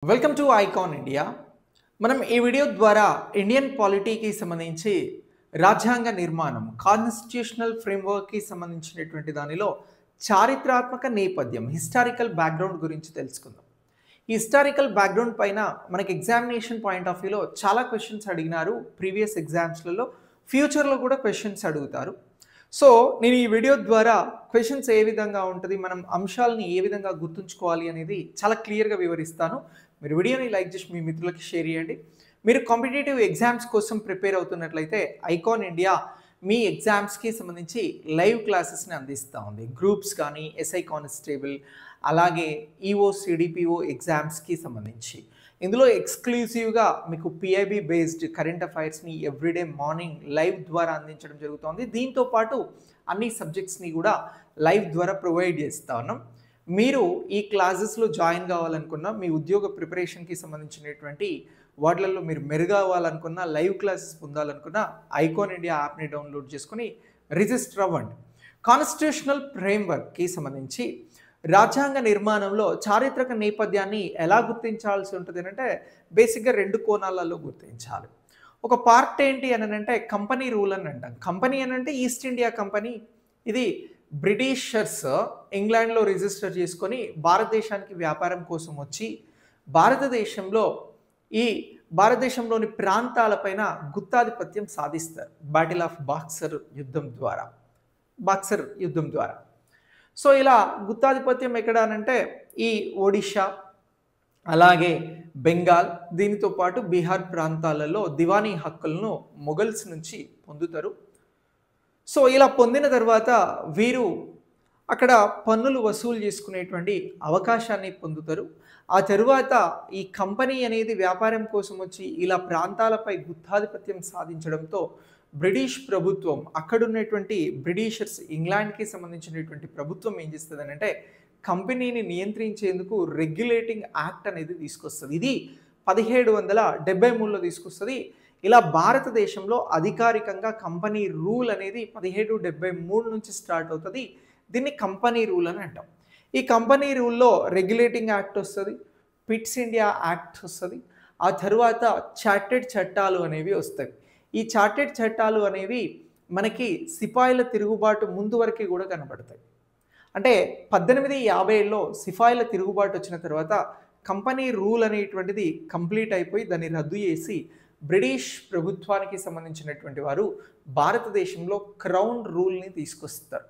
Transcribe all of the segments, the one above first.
Welcome to icon India. మనం ఈ video ద్వారా ఇండియన్ పాలిటీకి సంబంధించి రాజ్యాంగ నిర్మాణం కాన్స్టిట్యూషనల్ ఫ్రేమ్వర్క్కి సంబంధించినటువంటి దానిలో చారిత్రాత్మక నేపథ్యం హిస్టారికల్ బ్యాక్గ్రౌండ్ గురించి తెలుసుకుందాం. ఈ హిస్టారికల్ బ్యాక్గ్రౌండ్ పైన మనకి ఎగ్జామినేషన్ పాయింట్ ఆఫ్ వ్యూలో చాలా క్వశ్చన్స్ అడిగినారు. ప్రీవియస్ ఎగ్జామ్స్లలో ఫ్యూచర్లో కూడా క్వశ్చన్స్ అడుగుతారు. సో నేను ఈ వీడియో ద్వారా క్వశ్చన్స్ ఏ విధంగా ఉంటుంది, మనం అంశాలని ఏ విధంగా గుర్తుంచుకోవాలి అనేది చాలా క్లియర్గా వివరిస్తాను. మీరు వీడియోని లైక్ చేసి మీ మిత్రులకి షేర్ చేయండి. మీరు కాంపిటేటివ్ ఎగ్జామ్స్ కోసం ప్రిపేర్ అవుతున్నట్లయితే ఐకాన్ ఇండియా మీ ఎగ్జామ్స్కి సంబంధించి లైవ్ క్లాసెస్ని అందిస్తూ ఉంది. గ్రూప్స్ కానీ ఎస్ఐ కానిస్టేబుల్ అలాగే ఈఓ సిడిపిఓ ఎగ్జామ్స్కి సంబంధించి ఇందులో ఎక్స్క్లూజివ్గా మీకు పిఐబి బేస్డ్ కరెంట్ అఫైర్స్ని ఎవ్రీడే మార్నింగ్ లైవ్ ద్వారా అందించడం జరుగుతుంది. దీంతో పాటు అన్ని సబ్జెక్ట్స్ని కూడా లైవ్ ద్వారా ప్రొవైడ్ చేస్తూ ఉన్నాం. మీరు ఈ క్లాసెస్లో జాయిన్ కావాలనుకున్నా, మీ ఉద్యోగ ప్రిపరేషన్కి సంబంధించినటువంటి వాటిలలో మీరు మెరుగవ్వాలనుకున్నా, లైవ్ క్లాసెస్ పొందాలనుకున్నా ఐకాన్ ఇండియా యాప్ని డౌన్లోడ్ చేసుకుని రిజిస్టర్ అవ్వండి. కాన్స్టిట్యూషనల్ ఫ్రేమ్వర్క్కి సంబంధించి రాజ్యాంగ నిర్మాణంలో చారిత్రక నేపథ్యాన్ని ఎలా గుర్తించాల్సి ఉంటుంది అంటే బేసిక్గా రెండు కోణాలలో గుర్తించాలి. ఒక పార్ట్ ఏంటి అని అంటే కంపెనీ రూల్ అని అంటాం. కంపెనీ అని అంటే ఈస్ట్ ఇండియా కంపెనీ, ఇది బ్రిటిషర్స్ ఇంగ్లాండ్లో రిజిస్టర్ చేసుకొని భారతదేశానికి వ్యాపారం కోసం వచ్చి భారతదేశంలోని ప్రాంతాలపైన గుత్తాధిపత్యం సాధిస్తారు బ్యాటిల్ ఆఫ్ బాక్సర్ యుద్ధం ద్వారా. సో ఇలా గుత్తాధిపత్యం ఎక్కడ అనంటే ఈ ఒడిషా అలాగే బెంగాల్ దీనితో పాటు బీహార్ ప్రాంతాలలో దివానీ హక్కులను మొఘల్స్ నుంచి పొందుతారు. సో ఇలా పొందిన తర్వాత వీరు అక్కడ పన్నులు వసూలు చేసుకునేటువంటి అవకాశాన్ని పొందుతారు. ఆ తరువాత ఈ కంపెనీ అనేది వ్యాపారం కోసం వచ్చి ఇలా ప్రాంతాలపై గుత్తాధిపత్యం సాధించడంతో బ్రిటిష్ ప్రభుత్వం, అక్కడున్నటువంటి బ్రిటిషర్స్ ఇంగ్లాండ్కి సంబంధించినటువంటి ప్రభుత్వం ఏం చేస్తుంది అంటే కంపెనీని నియంత్రించేందుకు రెగ్యులేటింగ్ యాక్ట్ అనేది తీసుకొస్తుంది. ఇది 1773లో తీసుకొస్తుంది. ఇలా భారతదేశంలో అధికారికంగా కంపెనీ రూల్ అనేది 1773 నుంచి స్టార్ట్ అవుతుంది. దీన్ని కంపెనీ రూల్ అని అంటాం. ఈ కంపెనీ రూల్లో రెగ్యులేటింగ్ యాక్ట్ వస్తుంది, పిట్స్ ఇండియా యాక్ట్ వస్తుంది. ఆ తరువాత చార్టెడ్ చట్టాలు అనేవి వస్తాయి. ఈ చార్టెడ్ చట్టాలు అనేవి మనకి సిపాయిల తిరుగుబాటు ముందు వరకు కూడా కనబడతాయి. అంటే 1850లో సిపాయిల తిరుగుబాటు వచ్చిన తర్వాత కంపెనీ రూల్ అనేటువంటిది కంప్లీట్ అయిపోయి దాన్ని రద్దు చేసి బ్రిటిష్ ప్రభుత్వానికి సంబంధించినటువంటి వారు భారతదేశంలో క్రౌన్ రూల్ని తీసుకొస్తారు.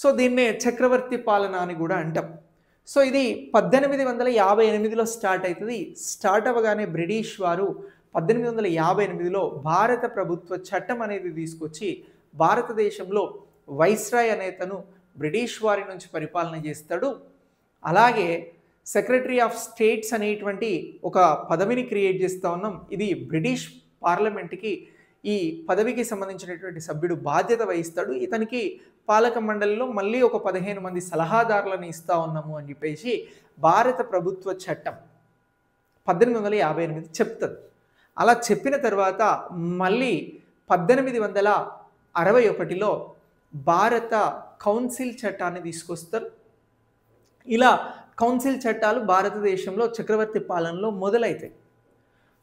సో దీన్నే చక్రవర్తి పాలన అని కూడా అంటాం. సో ఇది 1858లో స్టార్ట్ అవుతుంది. స్టార్ట్ అవ్వగానే బ్రిటిష్ వారు 1858లో భారత ప్రభుత్వ చట్టం అనేది తీసుకొచ్చి భారతదేశంలో వైస్రాయ్ అనేతను బ్రిటిష్ వారి నుంచి పరిపాలన చేస్తాడు. అలాగే సెక్రటరీ ఆఫ్ స్టేట్స్ అనేటువంటి ఒక పదవిని క్రియేట్ చేస్తూ ఉన్నాం. ఇది బ్రిటిష్ పార్లమెంట్కి ఈ పదవికి సంబంధించినటువంటి సభ్యుడు బాధ్యత వహిస్తాడు. ఇతనికి పాలక మండలిలో మళ్ళీ ఒక 15 మంది సలహాదారులను ఇస్తూ ఉన్నాము అని చెప్పేసి భారత ప్రభుత్వ చట్టం 1858 చెప్తుంది. అలా చెప్పిన తర్వాత మళ్ళీ 1861లో భారత కౌన్సిల్ చట్టాన్ని తీసుకొస్తారు. ఇలా కౌన్సిల్ చట్టాలు భారతదేశంలో చక్రవర్తి పాలనలో మొదలవుతాయి.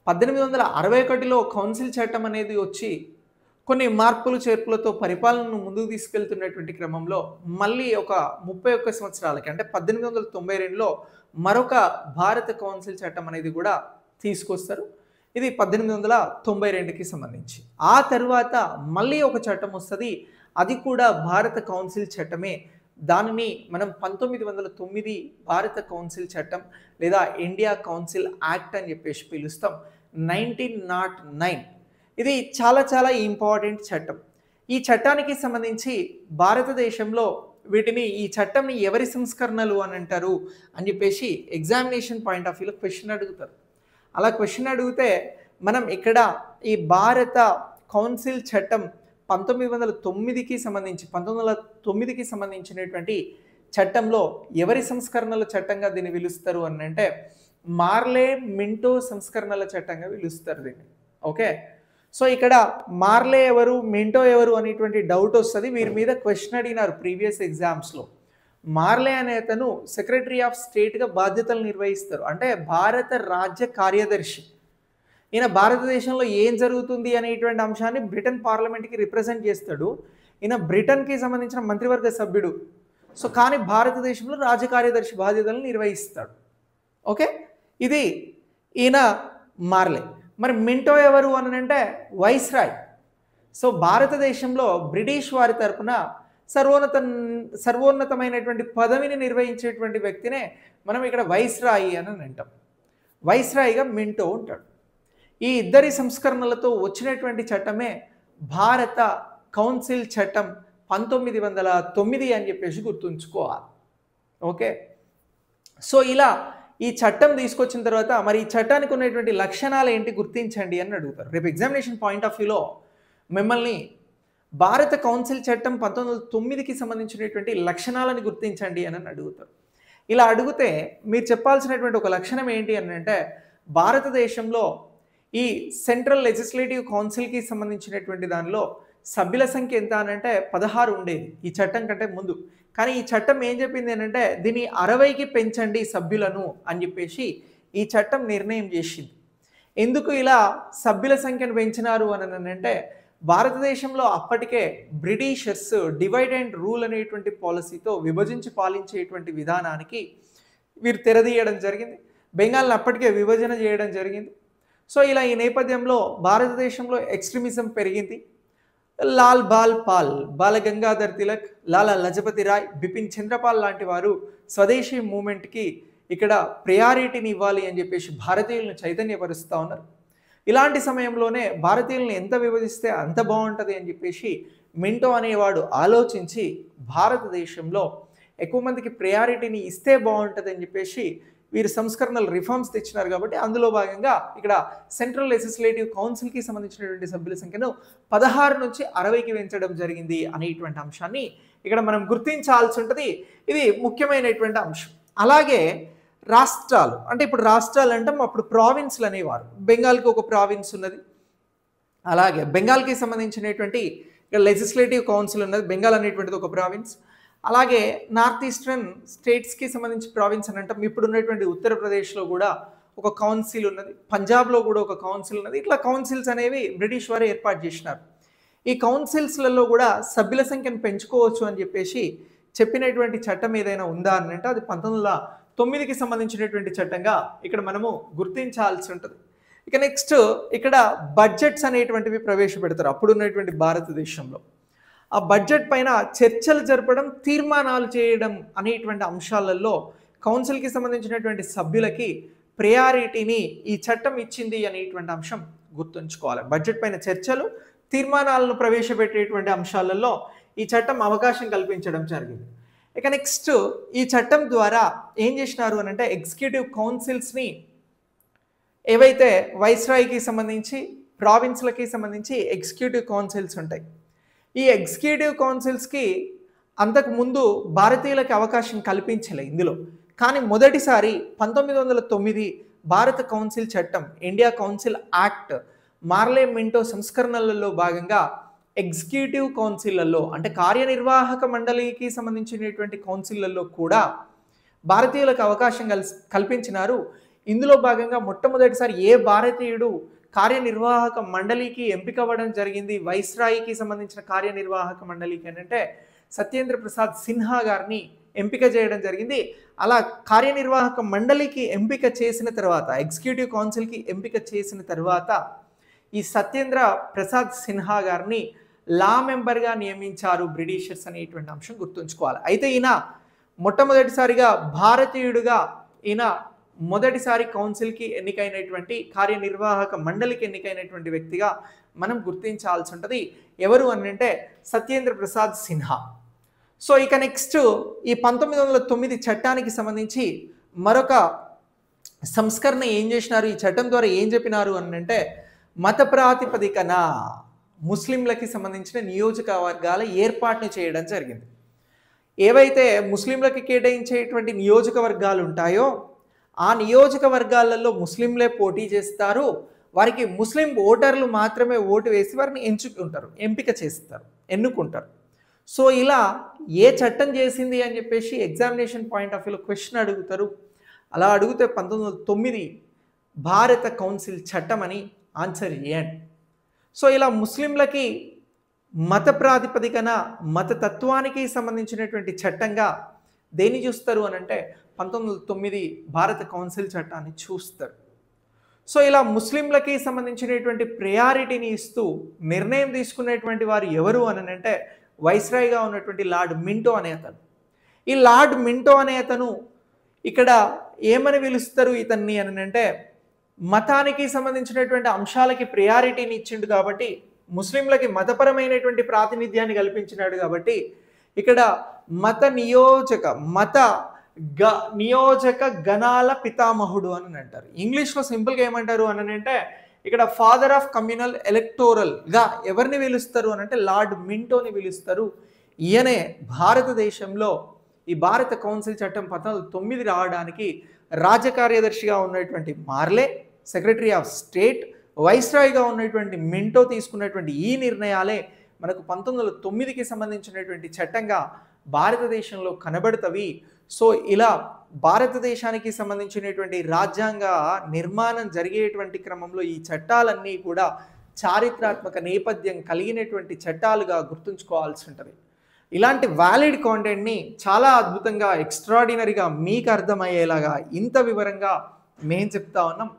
1861లో కౌన్సిల్ చట్టం అనేది వచ్చి కొన్ని మార్పులు చేర్పులతో పరిపాలనను ముందుకు తీసుకెళ్తున్నటువంటి క్రమంలో మళ్ళీ ఒక 31 సంవత్సరాలకి అంటే 1892లో మరొక భారత కౌన్సిల్ చట్టం అనేది కూడా తీసుకొస్తారు. ఇది 1892కి సంబంధించి. ఆ తర్వాత మళ్ళీ ఒక చట్టం వస్తుంది, అది కూడా భారత కౌన్సిల్ చట్టమే. దానిని మనం 1909 భారత కౌన్సిల్ చట్టం లేదా ఇండియా కౌన్సిల్ యాక్ట్ అని చెప్పేసి పిలుస్తాం. 1909 ఇది చాలా చాలా ఇంపార్టెంట్ చట్టం. ఈ చట్టానికి సంబంధించి భారతదేశంలో ఈ చట్టంని ఎవరి సంస్కరణలు అని అంటారు అని చెప్పేసి ఎగ్జామినేషన్ పాయింట్ ఆఫ్ వ్యూలో క్వశ్చన్ అడుగుతారు. అలా క్వశ్చన్ అడిగితే మనం ఇక్కడ ఈ భారత కౌన్సిల్ చట్టం 1909కి సంబంధించినటువంటి చట్టంలో ఎవరి సంస్కరణల చట్టంగా దీన్ని పిలుస్తారు అని అంటే మార్లే మింటో సంస్కరణల చట్టంగా పిలుస్తారు దీన్ని. ఓకే, సో ఇక్కడ మార్లే ఎవరు, మింటో ఎవరు అనేటువంటి డౌట్ వస్తుంది. వీరి మీద క్వశ్చన్ అడిగినారు ప్రీవియస్ ఎగ్జామ్స్లో. మార్లే అనే అతను సెక్రటరీ ఆఫ్ స్టేట్గా బాధ్యతలు నిర్వహిస్తారు, అంటే భారత రాజ్య కార్యదర్శి. ఈయన భారతదేశంలో ఏం జరుగుతుంది అనేటువంటి అంశాన్ని బ్రిటన్ పార్లమెంట్కి రిప్రజెంట్ చేస్తాడు. ఈయన బ్రిటన్కి సంబంధించిన మంత్రివర్గ సభ్యుడు. సో కానీ భారతదేశంలో రాజ్య కార్యదర్శి బాధ్యతలను నిర్వహిస్తాడు. ఓకే, ఇది ఈయన మార్లే. మరి మింటో ఎవరు అని అంటే వైస్రాయ్. సో భారతదేశంలో బ్రిటిష్ వారి తరపున సర్వోన్నతమైనటువంటి పదవిని నిర్వహించేటువంటి వ్యక్తినే మనం ఇక్కడ వైస్రాయి అని అంటాం. వైస్రాయిగా మింటో ఉంటాడు. ఈ ఇద్దరి సంస్కరణలతో వచ్చినటువంటి చట్టమే భారత కౌన్సిల్ చట్టం 1909 అని చెప్పేసి గుర్తుంచుకోవాలి. ఓకే, సో ఇలా ఈ చట్టం తీసుకొచ్చిన తర్వాత మరి ఈ చట్టానికి ఉన్నటువంటి లక్షణాలు ఏంటి గుర్తించండి అని అడుగుతారు. రేపు ఎగ్జామినేషన్ పాయింట్ ఆఫ్ వ్యూలో మిమ్మల్ని భారత కౌన్సిల్ చట్టం 1909కి సంబంధించినటువంటి లక్షణాలను గుర్తించండి అని అడుగుతారు. ఇలా అడిగితే మీరు చెప్పాల్సినటువంటి ఒక లక్షణం ఏంటి అని అంటే, భారతదేశంలో ఈ సెంట్రల్ లెజిస్లేటివ్ కౌన్సిల్కి సంబంధించినటువంటి దానిలో సభ్యుల సంఖ్య ఎంత అని అంటే 16 ఉండేది ఈ చట్టం కంటే ముందు. కానీ ఈ చట్టం ఏం చెప్పింది ఏంటంటే దీన్ని 60కి పెంచండి సభ్యులను అని చెప్పేసి ఈ చట్టం నిర్ణయం చేసింది. ఎందుకు ఇలా సభ్యుల సంఖ్యను పెంచినారు అని అంటే, భారతదేశంలో అప్పటికే బ్రిటిషర్స్ డివైడ్ అండ్ రూల్ అనేటువంటి పాలసీతో విభజించి పాలించేటువంటి విధానానికి వీరు తెరదీయడం జరిగింది. బెంగాల్ని అప్పటికే విభజన చేయడం జరిగింది. సో ఇలా ఈ నేపథ్యంలో భారతదేశంలో ఎక్స్ట్రీమిజం పెరిగింది. లాల్ బాల్ పాల్, బాల గంగాధర్ తిలక్, లాలా లజపతి రాయ్, బిపిన్ చంద్రపాల్ లాంటి వారు స్వదేశీ మూమెంట్కి ఇక్కడ ప్రయారిటీని ఇవ్వాలి అని చెప్పేసి భారతీయులను చైతన్యపరుస్తూ ఉన్నారు. ఇలాంటి సమయంలోనే భారతీయులను ఎంత విభజిస్తే అంత బాగుంటుంది అని చెప్పేసి మింటో అనేవాడు ఆలోచించి భారతదేశంలో ఎక్కువ మందికి ప్రయారిటీని ఇస్తే బాగుంటుంది అని చెప్పేసి వీరు సంస్కరణలు రిఫార్మ్స్ తెచ్చినారు. కాబట్టి అందులో భాగంగా ఇక్కడ సెంట్రల్ లెజిస్లేటివ్ కౌన్సిల్కి సంబంధించినటువంటి సభ్యుల సంఖ్యను 16 నుంచి 60కి పెంచడం జరిగింది అనేటువంటి అంశాన్ని ఇక్కడ మనం గుర్తించాల్సి ఉంటుంది. ఇది ముఖ్యమైనటువంటి అంశం. అలాగే రాష్ట్రాలు, అంటే ఇప్పుడు రాష్ట్రాలు అంటాం, అప్పుడు ప్రావిన్స్లు అనేవారు. బెంగాల్కి ఒక ప్రావిన్స్ ఉన్నది. అలాగే బెంగాల్కి సంబంధించినటువంటి ఇక్కడ లెజిస్లేటివ్ కౌన్సిల్ ఉన్నది, బెంగాల్ అనేటువంటిది ఒక ప్రావిన్స్. అలాగే నార్త్ ఈస్టర్న్ స్టేట్స్కి సంబంధించి ప్రావిన్స్ అని అంటాం. ఇప్పుడు ఉన్నటువంటి ఉత్తరప్రదేశ్లో కూడా ఒక కౌన్సిల్ ఉన్నది, పంజాబ్లో కూడా ఒక కౌన్సిల్ ఉన్నది. ఇట్లా కౌన్సిల్స్ అనేవి బ్రిటిష్ వారు ఏర్పాటు చేసినారు. ఈ కౌన్సిల్స్లలో కూడా సభ్యుల సంఖ్యను పెంచుకోవచ్చు అని చెప్పేసి చెప్పినటువంటి చట్టం ఏదైనా ఉందా అని అంటే అది 1909కి సంబంధించినటువంటి చట్టంగా ఇక్కడ మనము గుర్తించాల్సి ఉంటుంది. ఇక నెక్స్ట్ ఇక్కడ బడ్జెట్స్ అనేటువంటివి ప్రవేశపెడతారు అప్పుడున్నటువంటి భారతదేశంలో. ఆ బడ్జెట్ పైన చర్చలు జరపడం, తీర్మానాలు చేయడం అనేటువంటి అంశాలలో కౌన్సిల్కి సంబంధించినటువంటి సభ్యులకి ప్రయారిటీని ఈ చట్టం ఇచ్చింది అనేటువంటి అంశం గుర్తుంచుకోవాలి. బడ్జెట్ పైన చర్చలు, తీర్మానాలను ప్రవేశపెట్టేటువంటి అంశాలలో ఈ చట్టం అవకాశం కల్పించడం జరిగింది. ఇక నెక్స్ట్ ఈ చట్టం ద్వారా ఏం చేసినారు అని అంటే ఎగ్జిక్యూటివ్ కౌన్సిల్స్ని, ఏవైతే వైస్రాయ్కి సంబంధించి ప్రావిన్స్లకి సంబంధించి ఎగ్జిక్యూటివ్ కౌన్సిల్స్ ఉంటాయి, ఈ ఎగ్జిక్యూటివ్ కౌన్సిల్స్కి అంతకుముందు భారతీయులకి అవకాశం కల్పించలే ఇందులో. కానీ మొదటిసారి 1909 భారత కౌన్సిల్ చట్టం, ఇండియా కౌన్సిల్ యాక్ట్, మార్లే మింటో సంస్కరణలలో భాగంగా ఎగ్జిక్యూటివ్ కౌన్సిళ్లలో, అంటే కార్యనిర్వాహక మండలికి సంబంధించినటువంటి కౌన్సిళ్లలో కూడా భారతీయులకు అవకాశం కల్పించినారు. ఇందులో భాగంగా మొట్టమొదటిసారి ఏ భారతీయుడు కార్యనిర్వాహక మండలికి ఎంపిక అవ్వడం జరిగింది వైస్రాయికి సంబంధించిన కార్యనిర్వాహక మండలికి అని అంటే సత్యేంద్ర ప్రసాద్ సిన్హా గారిని ఎంపిక చేయడం జరిగింది. అలా కార్యనిర్వాహక మండలికి ఎంపిక చేసిన తర్వాత, ఎగ్జిక్యూటివ్ కౌన్సిల్కి ఎంపిక చేసిన తర్వాత ఈ సత్యేంద్ర ప్రసాద్ సిన్హా గారిని లా మెంబర్గా నియమించారు బ్రిటిషర్స్ అనేటువంటి అంశం గుర్తుంచుకోవాలి. అయితే ఈయన మొట్టమొదటిసారిగా భారతీయుడుగా ఈయన మొదటిసారి కౌన్సిల్కి ఎన్నికైనటువంటి, కార్యనిర్వాహక మండలికి ఎన్నికైనటువంటి వ్యక్తిగా మనం గుర్తించాల్సి ఉంటుంది. ఎవరు అని అంటే సత్యేంద్ర ప్రసాద్ సిన్హా. సో ఇక నెక్స్ట్ ఈ 1909 చట్టానికి సంబంధించి మరొక సంస్కరణ ఏం చేసినారు, ఈ చట్టం ద్వారా ఏం చెప్పినారు అని అంటే మత ప్రాతిపదికన ముస్లింలకి సంబంధించిన నియోజకవర్గాల ఏర్పాటును చేయడం జరిగింది. ఏవైతే ముస్లింలకి కేటాయించేటువంటి నియోజకవర్గాలు ఉంటాయో ఆ నియోజకవర్గాలలో ముస్లింలే పోటీ చేస్తారు. వారికి ముస్లిం ఓటర్లు మాత్రమే ఓటు వేసి వారిని ఎంపిక చేస్తారు, ఎన్నుకుంటారు. సో ఇలా ఏ చట్టం చేసింది అని చెప్పేసి ఎగ్జామినేషన్ పాయింట్ ఆఫ్ వ్యూలో క్వశ్చన్ అడుగుతారు. అలా అడిగితే 1909 భారత కౌన్సిల్ చట్టం అని ఆన్సర్ చేయండి. సో ఇలా ముస్లింలకి మత ప్రాతిపదికన మతతత్వానికి సంబంధించినటువంటి చట్టంగా దేన్ని చూస్తారు అని అంటే 1909 భారత కౌన్సిల్ చట్టాన్ని చూస్తారు. సో ఇలా ముస్లింలకి సంబంధించినటువంటి ప్రయారిటీని ఇస్తూ నిర్ణయం తీసుకునేటువంటి వారు ఎవరు అని అంటే వైస్రాయ్గా ఉన్నటువంటి లార్డ్ మింటో అనే అతను. ఈ లార్డ్ మింటో అనే అతను ఇక్కడ ఏమని పిలుస్తారు ఇతన్ని అని అంటే మతానికి సంబంధించినటువంటి అంశాలకి ప్రయారిటీని ఇచ్చిండు కాబట్టి, ముస్లింలకి మతపరమైనటువంటి ప్రాతినిధ్యాన్ని కల్పించినాడు కాబట్టి ఇక్కడ నియోజక గణాల పితామహుడు అని అంటారు. ఇంగ్లీష్లో సింపుల్గా ఏమంటారు అని అంటే ఇక్కడ ఫాదర్ ఆఫ్ కమ్యూనల్ ఎలక్టోరల్గా ఎవరిని పిలుస్తారు అని అంటే లార్డ్ మింటోని పిలుస్తారు. ఈయనే భారతదేశంలో ఈ భారత కౌన్సిల్ చట్టం 1909 రావడానికి రాజకార్యదర్శిగా ఉన్నటువంటి మార్లే, సెక్రటరీ ఆఫ్ స్టేట్, వైస్రాయ్గా ఉన్నటువంటి మింటో తీసుకున్నటువంటి ఈ నిర్ణయాలే మనకు 1909కి సంబంధించినటువంటి చట్టంగా భారతదేశంలో కనబడతవి. సో ఇలా భారతదేశానికి సంబంధించినటువంటి రాజ్యాంగ నిర్మాణం జరిగేటువంటి క్రమంలో ఈ చట్టాలన్నీ కూడా చారిత్రాత్మక నేపథ్యం కలిగినటువంటి చట్టాలుగా గుర్తుంచుకోవాల్సి ఉంటుంది. ఇలాంటి వ్యాలిడ్ కాంటెంట్ని చాలా అద్భుతంగా ఎక్స్ట్రాడినరీగా మీకు అర్థమయ్యేలాగా ఇంత వివరంగా మేము చెప్తా ఉన్నాం.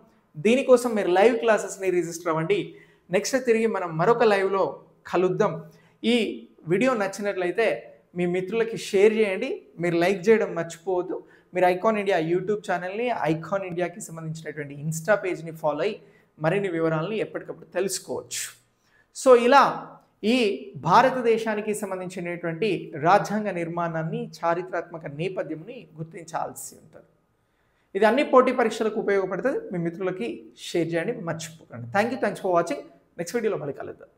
దీనికోసం మీరు లైవ్ క్లాసెస్ని రిజిస్టర్ అవ్వండి. నెక్స్ట్ తిరిగి మనం మరొక లైవ్లో కలుద్దాం. ఈ వీడియో నచ్చినట్లయితే మీ మిత్రులకి షేర్ చేయండి. మీరు లైక్ చేయడం మర్చిపోవద్దు. మీరు ఐకాన్ ఇండియా యూట్యూబ్ ఛానల్ని, ఐకాన్ ఇండియాకి సంబంధించినటువంటి ఇన్స్టా పేజ్ని ఫాలో అయ్యి మరిన్ని వివరాలని ఎప్పటికప్పుడు తెలుసుకోవచ్చు. సో ఇలా ఈ భారతదేశానికి సంబంధించినటువంటి రాజ్యాంగ నిర్మాణాన్ని, చారిత్రాత్మక నేపథ్యంని గుర్తించాల్సి ఉంటుంది. ఇది అన్ని పోటీ పరీక్షలకు ఉపయోగపడుతుంది. మీ మిత్రులకి షేర్ చేయండి, మర్చిపోకండి. Thanks for watching. నెక్స్ట్ వీడియోలో మళ్ళీ కలుద్దాం.